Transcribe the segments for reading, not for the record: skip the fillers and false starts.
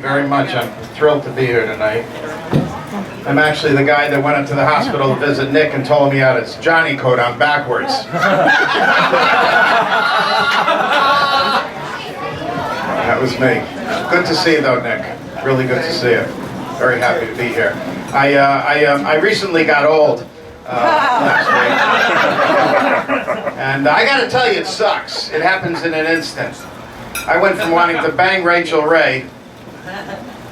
very much. I'm thrilled to be here tonight. I'm actually the guy that went up to the hospital to visit Nick and told him he had his Johnny coat on backwards. That was me. Good to see you though, Nick. Really good to see you. Very happy to be here. I recently got old last week. And I gotta tell you, it sucks. It happens in an instant. I went from wanting to bang Rachel Ray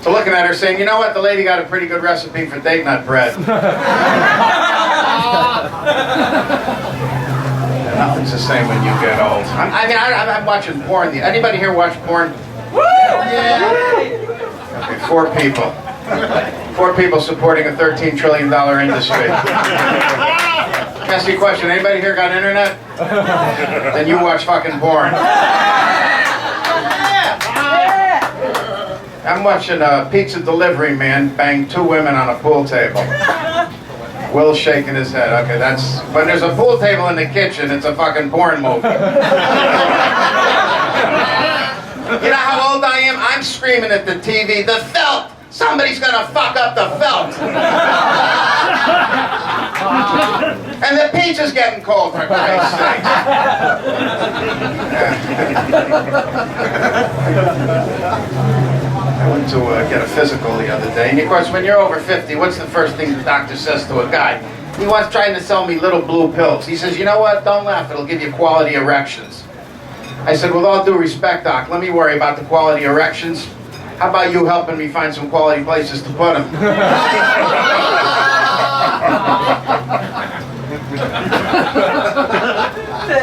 to looking at her saying, you know what, the lady got a pretty good recipe for date nut bread. Nothing's the same when you get old. I'm watching porn. Anybody here watch porn? Yeah. Okay, 4 people. 4 people supporting a $13 trillion industry. Ask you a question. Anybody here got internet? Then you watch fucking porn. I'm watching a pizza delivery man bang 2 women on a pool table. Will's shaking his head. Okay, that's... When there's a pool table in the kitchen, it's a fucking porn movie. You know how old I am? I'm screaming at the TV, the felt! Somebody's gonna fuck up the felt! And the pizza's getting cold, for Christ's sake. I went to get a physical the other day, and of course when you're over 50, what's the first thing the doctor says to a guy? He was trying to sell me little blue pills. He says, you know what, don't laugh, it'll give you quality erections. I said, with all due respect, Doc, let me worry about the quality erections. How about you helping me find some quality places to put them?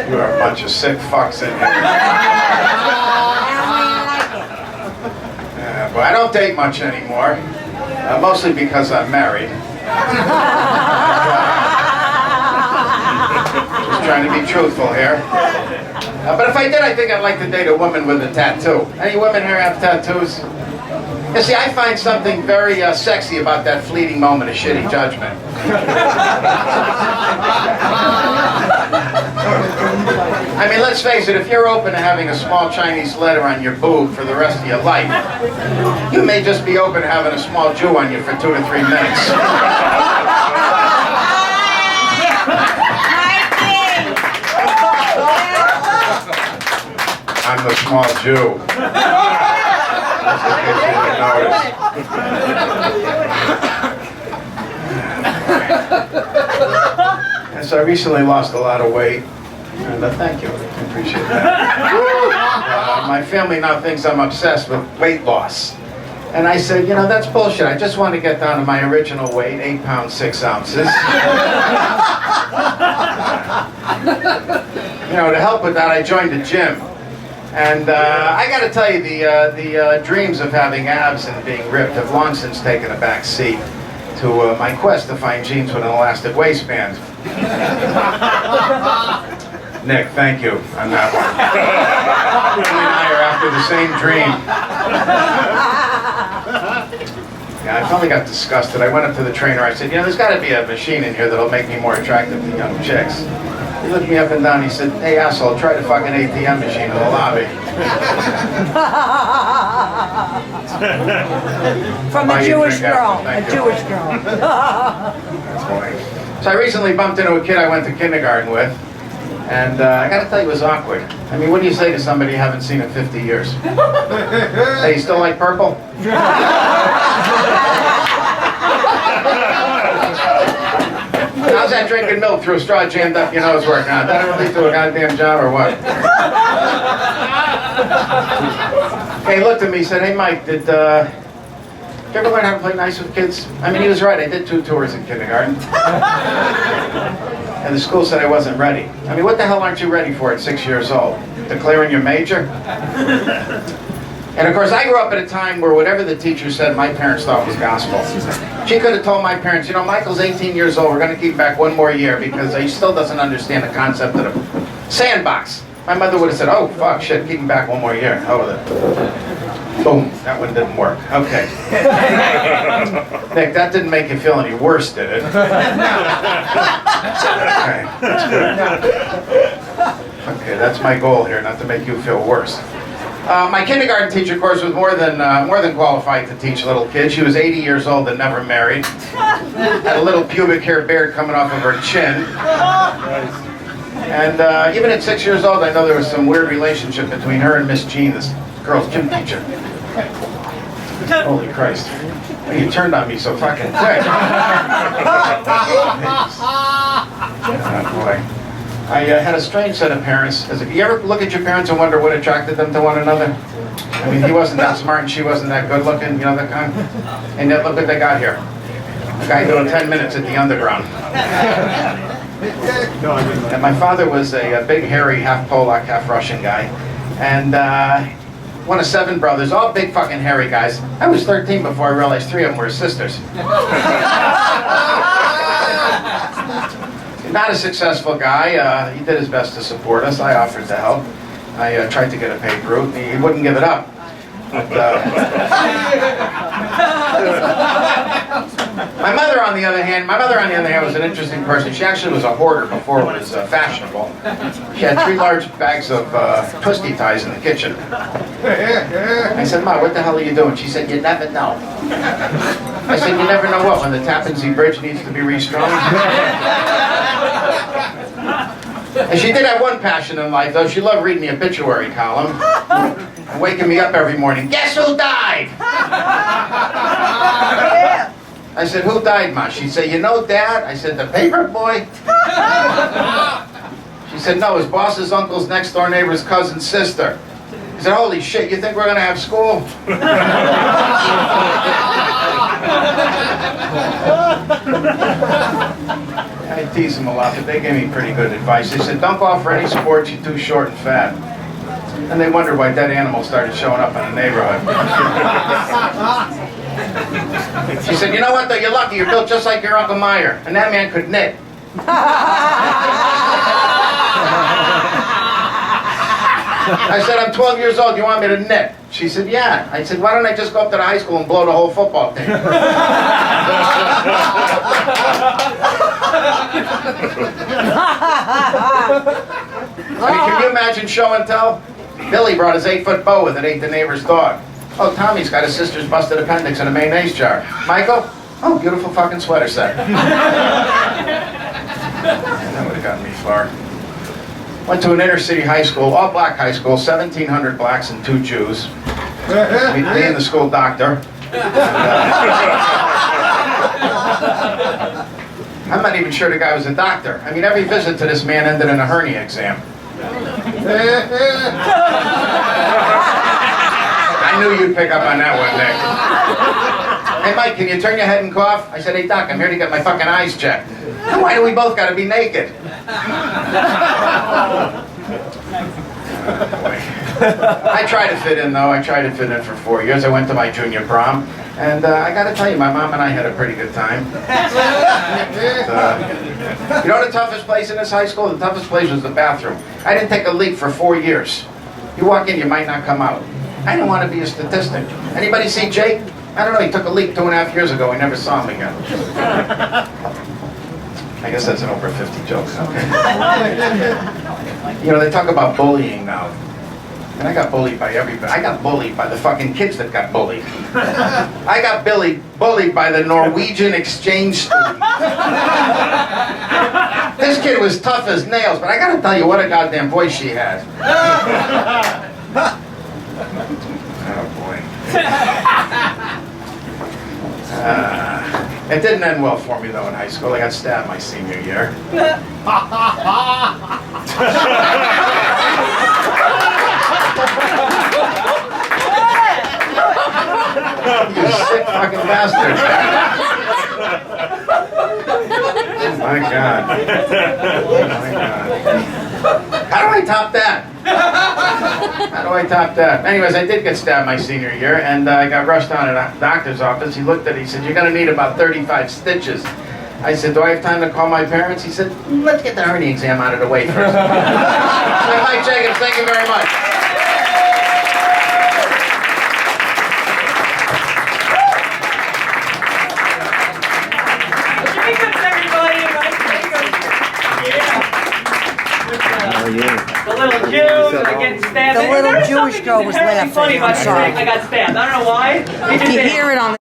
You are a bunch of sick fucks in here. But I don't date much anymore, mostly because I'm married. Just trying to be truthful here. But if I did, I think I'd like to date a woman with a tattoo. Any women here have tattoos? You see, I find something very sexy about that fleeting moment of shitty judgment. I mean, let's face it, if you're open to having a small Chinese letter on your boob for the rest of your life, you may just be open to having a small Jew on you for 2 to 3 minutes. I'm the small Jew. Just in case you didn't notice. And so I recently lost a lot of weight. And thank you, I appreciate that. My family now thinks I'm obsessed with weight loss. And I said, you know, that's bullshit. I just want to get down to my original weight, 8 pounds, 6 ounces. You know, to help with that, I joined a gym. And I got to tell you, the dreams of having abs and being ripped have long since taken a back seat to my quest to find jeans with an elastic waistband. Nick, thank you on that one. You and I are after the same dream. Yeah, I finally got disgusted. I went up to the trainer. I said, you know, there's got to be a machine in here that'll make me more attractive to young chicks. He looked me up and down. He said, hey, asshole, try the fucking ATM machine in the lobby. From a Jewish girl. A Jewish girl. So I recently bumped into a kid I went to kindergarten with. And I got to tell you, it was awkward. I mean, what do you say to somebody you haven't seen in 50 years? Hey, you still like purple? How's that drinking milk through a straw jammed up your nose working out? That ever lead to a goddamn job or what? Hey, he looked at me, he said, hey Mike, did you ever learn how to play nice with kids? I mean, he was right, I did 2 tours in kindergarten. And the school said I wasn't ready. I mean, what the hell aren't you ready for at 6 years old? Declaring your major? And of course, I grew up at a time where whatever the teacher said, my parents thought was gospel. She could have told my parents, you know, Michael's 18 years old, we're going to keep him back 1 more year because he still doesn't understand the concept of the sandbox. My mother would have said, oh, fuck, shit, keep him back 1 more year. Oh, boom, that one didn't work. Okay. Nick, that didn't make you feel any worse, did it? Okay, that's good. Okay, that's my goal here, not to make you feel worse. My kindergarten teacher, of course, was more than qualified to teach little kids. She was 80 years old and never married. Had a little pubic hair beard coming off of her chin. And even at 6 years old, I know there was some weird relationship between her and Miss Jean, this girl's gym teacher. Holy Christ. Well, you turned on me so fucking quick. Oh, boy. I had a strange set of parents. You ever look at your parents and wonder what attracted them to one another? I mean, he wasn't that smart and she wasn't that good looking, you know, that kind. And yet, look what they got here. A guy doing 10 minutes at the underground. And my father was a big, hairy, half Polak, half Russian guy. And one of 7 brothers, all big fucking hairy guys. I was 13 before I realized 3 of them were his sisters. Not a successful guy. He did his best to support us. I offered to help. I tried to get a paid route. He wouldn't give it up. But, my mother, on the other hand, was an interesting person. She actually was a hoarder before it was fashionable. She had 3 large bags of twisty ties in the kitchen. I said, "Ma, what the hell are you doing?" She said, "You never know." I said, "You never know what? When the Tappan Zee Bridge needs to be restrung?" And she did have one passion in life, though. She loved reading the obituary column and waking me up every morning. "Guess who died?" I said, "Who died, Ma?" She'd say, "You know, Dad?" I said, "The paper boy." She said, "No, his boss's uncle's next door neighbor's cousin's sister." He said, "Holy shit, you think we're going to have school?" I tease them a lot, but they gave me pretty good advice. They said, "Don't go out for any sports, you're too short and fat." And they wondered why dead animals started showing up in the neighborhood. She said, "You know what, though? You're lucky. You're built just like your Uncle Meyer. And that man could knit." I said, "I'm 12 years old. You want me to knit?" She said, "Yeah." I said, "Why don't I just go up to the high school and blow the whole football team?" I mean, can you imagine show and tell? Billy brought his 8-foot bow with it, ate the neighbor's dog. Oh, Tommy's got his sister's busted appendix in a mayonnaise jar. Michael? Oh, beautiful fucking sweater set. That would have gotten me far. Went to an inner city high school, all black high school, 1,700 blacks and 2 Jews. Me and the school doctor. I'm not even sure the guy was a doctor. I mean, every visit to this man ended in a hernia exam. I knew you'd pick up on that one, Nick. "Hey, Mike, can you turn your head and cough?" I said, "Hey, Doc, I'm here to get my fucking eyes checked." "Then why do we both got to be naked?" I tried to fit in, though. I tried to fit in for 4 years. I went to my junior prom. And I got to tell you, my mom and I had a pretty good time. You know the toughest place in this high school? The toughest place was the bathroom. I didn't take a leak for 4 years. You walk in, you might not come out. I didn't want to be a statistic. Anybody see Jake? I don't know, he took a leak 2.5 years ago. We never saw him again. I guess that's an over 50 joke. Okay. You know, they talk about bullying now. And I got bullied by everybody. I got bullied by the fucking kids that got bullied. I got bullied by the Norwegian exchange student. This kid was tough as nails, but I gotta tell you, what a goddamn voice she had. Oh boy. It didn't end well for me though in high school. I got stabbed my senior year. You sick fucking bastard. Oh my God. Oh my God. How do I top that? How do I top that? Anyways, I did get stabbed my senior year, and I got rushed down to the doctor's office. He looked at it, he said, "You're going to need about 35 stitches." I said, "Do I have time to call my parents?" He said, "Let's get the hernia exam out of the way first." Mike Jacobs, thank you very much. Jacobs, everybody! Mike Jacobs! Yeah! The little Jews are getting stabbed. The little There's Jewish something girl was inherently laughing. funny about I'm sorry. saying I got stabbed. I don't know why. If you hear it on